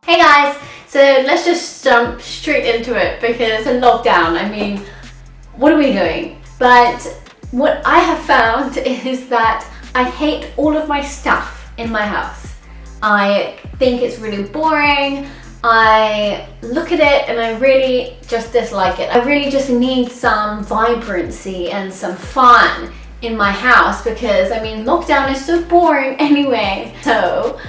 Hey guys, so let's just jump straight into it because in lockdown, I mean, what are we doing? But what I have found is that I hate all of my stuff in my house. I think it's really boring. I look at it and I really just dislike it. I really just need some vibrancy and some fun in my house because I mean lockdown is so boring anyway. So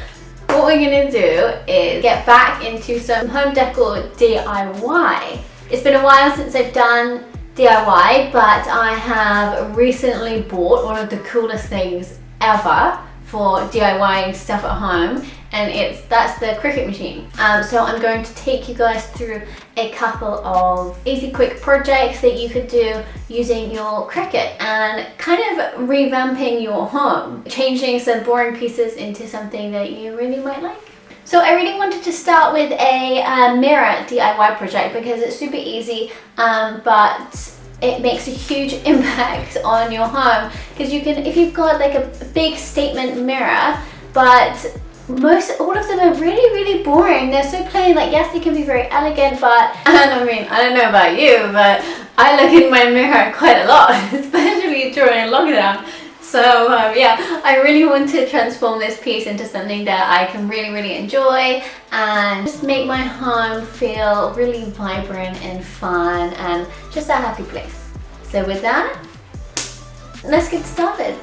what we're gonna do is get back into some home decor DIY. It's been a while since I've done DIY, but I have recently bought one of the coolest things ever for DIYing stuff at home, and that's the Cricut machine. So I'm going to take you guys through a couple of easy quick projects that you could do using your Cricut and kind of revamping your home, changing some boring pieces into something that you really might like. So I really wanted to start with a mirror DIY project because it's super easy, but it makes a huge impact on your home because you can, if you've got like a big statement mirror, but all of them are really boring. They're so plain. Like, yes, they can be very elegant, but I mean, I don't know about you, but I look in my mirror quite a lot, especially during lockdown. So yeah, I really want to transform this piece into something that I can really enjoy and just make my home feel really vibrant and fun and just a happy place. So with that, let's get started.